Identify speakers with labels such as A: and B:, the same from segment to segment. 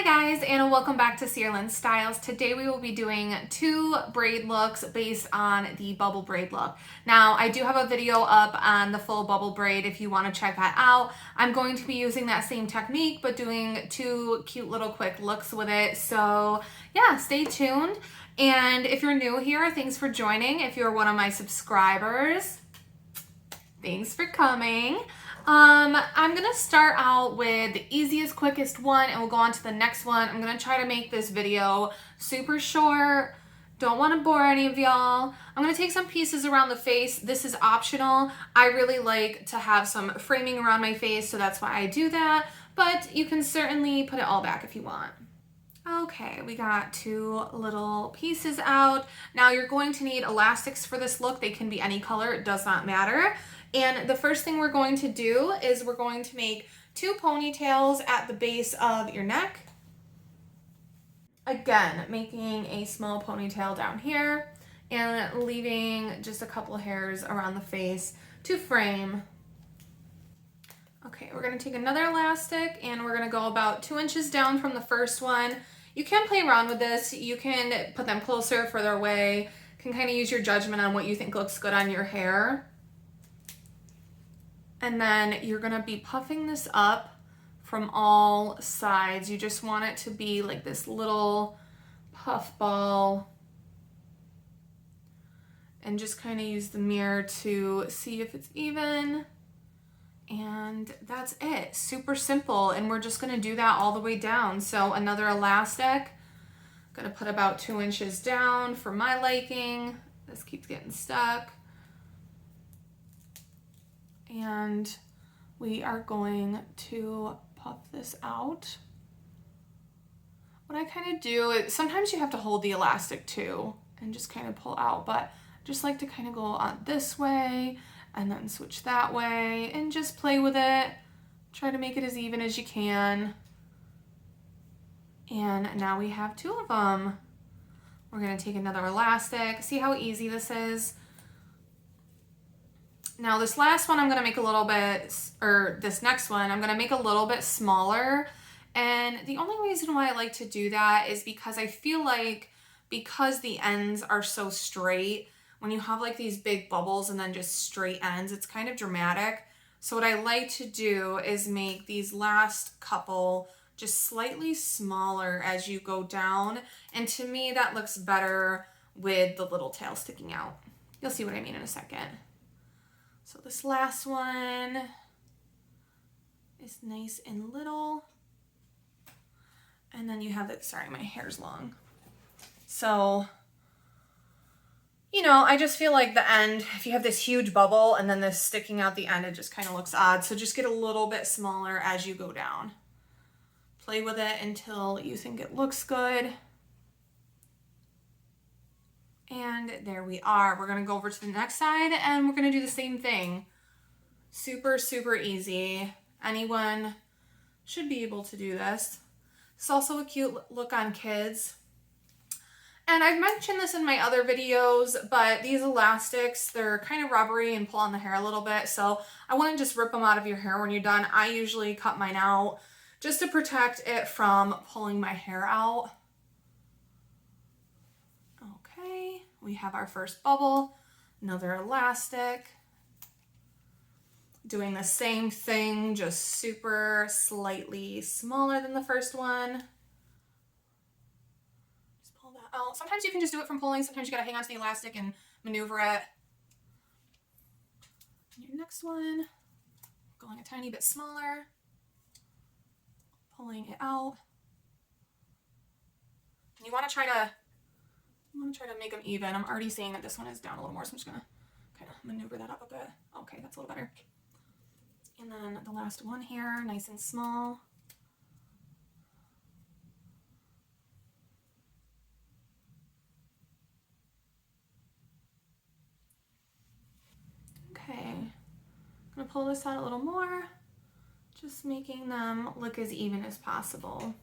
A: Hi guys, and welcome back to Sierlyn Styles. Today we will be doing 2 braid looks based on the bubble braid look. Now I do have a video up on the full bubble braid if you want to check that out. I'm going to be using that same technique but doing 2 cute little quick looks with it. So yeah, stay tuned. And if you're new here, thanks for joining. If you're one of my subscribers, thanks for coming. I'm gonna start out with the easiest, quickest one and we'll go on to the next one. I'm gonna try to make this video super short. Don't want to bore any of y'all. I'm gonna take some pieces around the face. This is optional. I really like to have some framing around my face, so that's why I do that. But you can certainly put it all back if you want. Okay, we got 2 little pieces out. Now you're going to need elastics for this look. They can be any color, it does not matter. And the first thing we're going to do is we're going to make 2 ponytails at the base of your neck. Again, making a small ponytail down here and leaving just a couple of hairs around the face to frame. Okay, we're going to take another elastic and we're going to go about 2 inches down from the first one. You can play around with this. You can put them closer, further away. You can kind of use your judgment on what you think looks good on your hair. And then you're going to be puffing this up from all sides. You just want it to be like this little puff ball. And just kind of use the mirror to see if it's even. And that's it. Super simple. And we're just going to do that all the way down. So another elastic. I'm going to put about 2 inches down for my liking. This keeps getting stuck. And we are going to puff this out. What I kind of do is sometimes you have to hold the elastic too and just kind of pull out, but I just like to kind of go on this way and then switch that way and just play with it. Try to make it as even as you can. And now we have 2 of them. We're going to take another elastic. See how easy this is? Now this last one I'm going to make a little bit, or this next one, I'm going to make a little bit smaller. And the only reason why I like to do that is because I feel like because the ends are so straight, when you have like these big bubbles and then just straight ends, it's kind of dramatic. So what I like to do is make these last couple just slightly smaller as you go down. And to me, that looks better with the little tail sticking out. You'll see what I mean in a second. So this last one is nice and little. And then you have it, sorry, my hair's long. So, you know, I just feel like the end, if you have this huge bubble and then this sticking out the end, it just kind of looks odd. So just get a little bit smaller as you go down. Play with it until you think it looks good. And there we are. We're going to go over to the next side and we're going to do the same thing. Super, super easy. Anyone should be able to do this. It's also a cute look on kids. And I've mentioned this in my other videos, but these elastics, they're kind of rubbery and pull on the hair a little bit. So I wouldn't just rip them out of your hair when you're done. I usually cut mine out just to protect it from pulling my hair out. Okay, we have our first bubble, another elastic. Doing the same thing, just super slightly smaller than the first one. Just pull that out. Sometimes you can just do it from pulling. Sometimes you gotta hang on to the elastic and maneuver it. And your next one, going a tiny bit smaller. Pulling it out. And you wanna try to make them even. I'm already seeing that this one is down a little more, so I'm just gonna kind of maneuver that up a bit. Okay, that's a little better. And then the last one here, nice and small. Okay, I'm gonna pull this out a little more, just making them look as even as possible.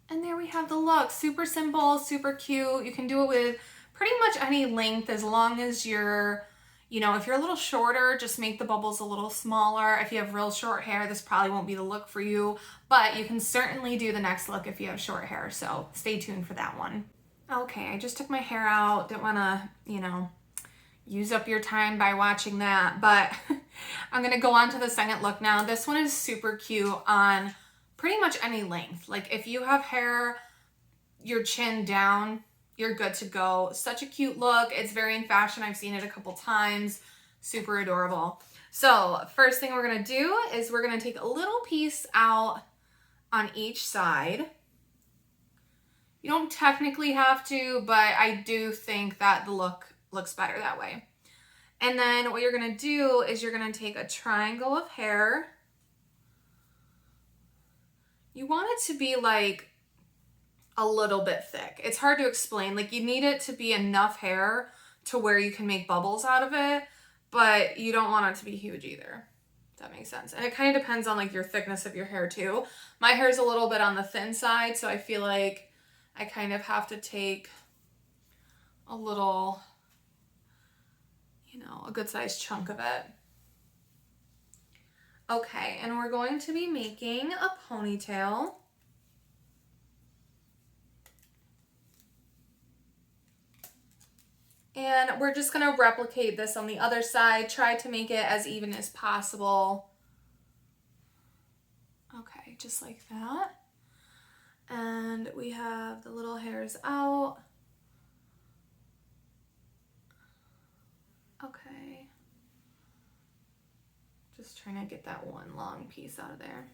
A: And there we have the look. Super simple, super cute. You can do it with pretty much any length as long as you're You know, if you're a little shorter, just make the bubbles a little smaller. If you have real short hair, this probably won't be the look for you, but you can certainly do the next look if you have short hair, so stay tuned for that one. Okay, I just took my hair out. Didn't want to, you know, use up your time by watching that, but I'm going to go on to the second look now. This one is super cute on pretty much any length. Like if you have hair, your chin down, you're good to go. Such a cute look. It's very in fashion. I've seen it a couple times. Super adorable. So first thing we're going to do is we're going to take a little piece out on each side. You don't technically have to, but I do think that the look looks better that way. And then what you're going to do is you're going to take a triangle of hair. You want it to be like a little bit thick. It's hard to explain. Like you need it to be enough hair to where you can make bubbles out of it, but you don't want it to be huge either. If that makes sense. And it kind of depends on like your thickness of your hair too. My hair is a little bit on the thin side, so I feel like I kind of have to take a little, you know, a good sized chunk of it. Okay, and we're going to be making a ponytail. And we're just going to replicate this on the other side. Try to make it as even as possible. Okay, just like that. And we have the little hairs out. Okay. Just trying to get that one long piece out of there.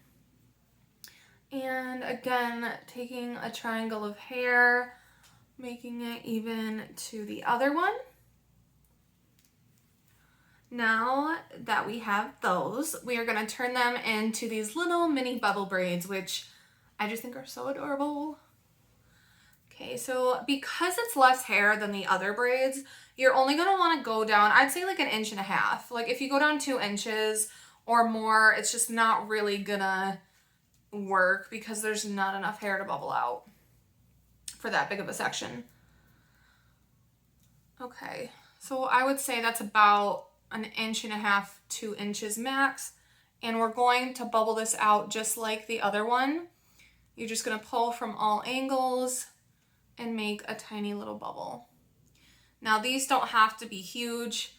A: And again, taking a triangle of hair, making it even to the other one. Now that we have those, we are going to turn them into these little mini bubble braids, which I just think are so adorable. Okay, so because it's less hair than the other braids, you're only going to want to go down, I'd say like 1.5 inches. Like if you go down 2 inches or more, it's just not really gonna work because there's not enough hair to bubble out for that big of a section. Okay, so I would say that's about 1.5 inches, 2 inches max. And we're going to bubble this out just like the other one. You're just gonna pull from all angles and make a tiny little bubble. Now these don't have to be huge.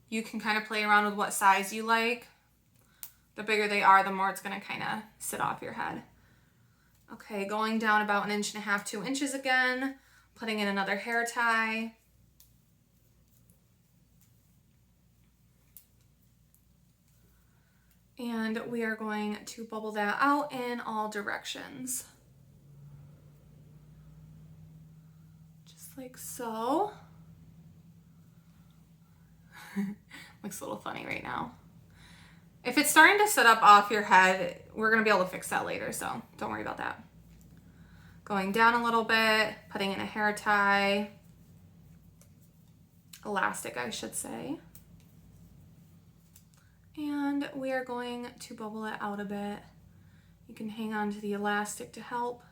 A: You can kind of play around with what size you like. The bigger they are, the more it's gonna kind of sit off your head. Okay, going down about 1.5 inches, 2 inches again, putting in another hair tie. And we are going to bubble that out in all directions. Just like so. Looks a little funny right now. If it's starting to sit up off your head, we're gonna be able to fix that later, so don't worry about that. Going down a little bit, putting in a hair tie, elastic I should say. And we are going to bubble it out a bit. You can hang on to the elastic to help.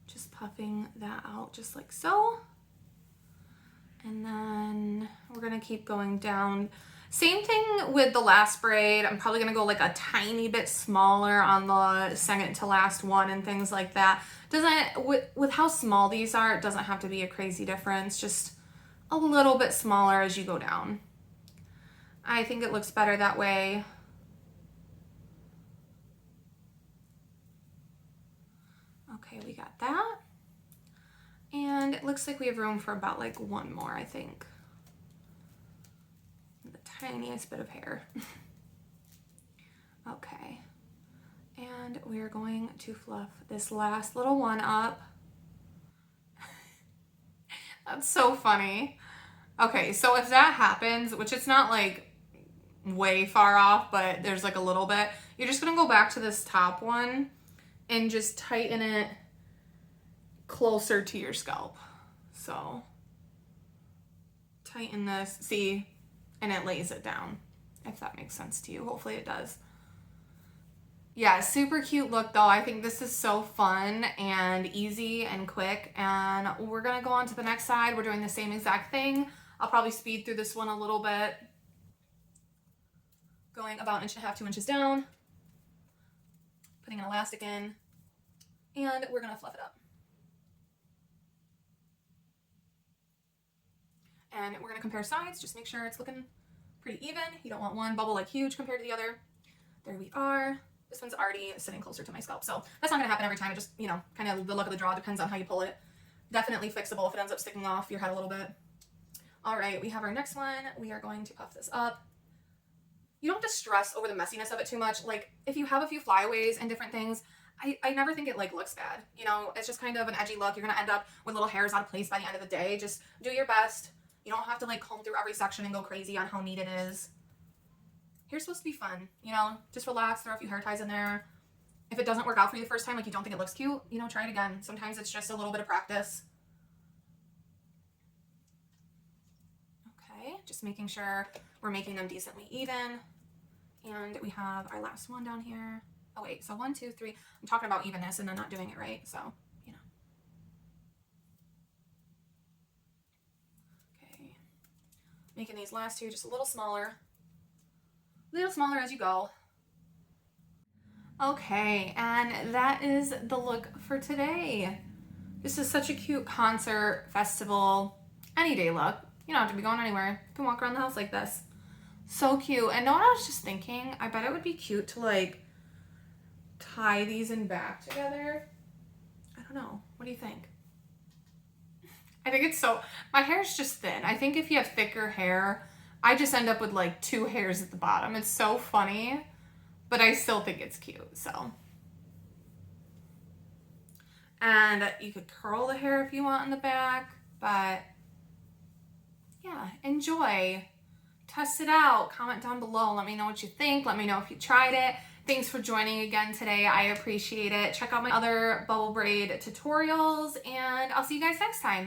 A: Just puffing that out just like so. And then we're gonna keep going down. Same thing with the last braid. I'm probably gonna go like a tiny bit smaller on the second to last one and things like that. With how small these are, it doesn't have to be a crazy difference, just a little bit smaller as you go down. I think it looks better that way. Okay, we got that. And it looks like we have room for about like one more, I think. The tiniest bit of hair. Okay. And we're going to fluff this last little one up. That's so funny. Okay, so if that happens, which it's not like way far off, but there's like a little bit, you're just gonna go back to this top one and just tighten it closer to your scalp. So tighten this, see, and it lays it down, if that makes sense to you. Hopefully it does. Yeah, super cute look though. I think this is so fun and easy and quick, and we're gonna go on to the next side. We're doing the same exact thing. I'll probably speed through this one a little bit. going about 1.5 to 2 inches down, putting an elastic in, and we're gonna fluff it up. And we're gonna compare sides, just make sure it's looking pretty even. You don't want one bubble like huge compared to the other. There we are. This one's already sitting closer to my scalp, so that's not gonna happen every time. It just, you know, kind of the luck of the draw, depends on how you pull it. Definitely fixable if it ends up sticking off your head a little bit. All right, we have our next one. We are going to puff this up. You don't have to stress over the messiness of it too much. Like, if you have a few flyaways and different things, I never think it like looks bad. You know, it's just kind of an edgy look. You're gonna end up with little hairs out of place by the end of the day. Just do your best. You don't have to like comb through every section and go crazy on how neat it is. Hair's supposed to be fun, you know, just relax, throw a few hair ties in there. If it doesn't work out for you the first time, like you don't think it looks cute, you know, try it again. Sometimes it's just a little bit of practice. Okay, just making sure we're making them decently even. And we have our last one down here. Oh wait, so 1, 2, 3. I'm talking about evenness and then not doing it right, so, you know. Okay, making these last two just a little smaller as you go. Okay, and that is the look for today. This is such a cute concert, festival, any day look. You don't have to be going anywhere. You can walk around the house like this. So cute. And know what I was just thinking? I bet it would be cute to like tie these in back together. I don't know. What do you think? I think it's so, my hair's just thin. I think if you have thicker hair, I just end up with like 2 hairs at the bottom. It's so funny, but I still think it's cute, so. And you could curl the hair if you want in the back, but yeah, enjoy. Test it out. Comment down below. Let me know what you think. Let me know if you tried it. Thanks for joining again today. I appreciate it. Check out my other bubble braid tutorials, and I'll see you guys next time.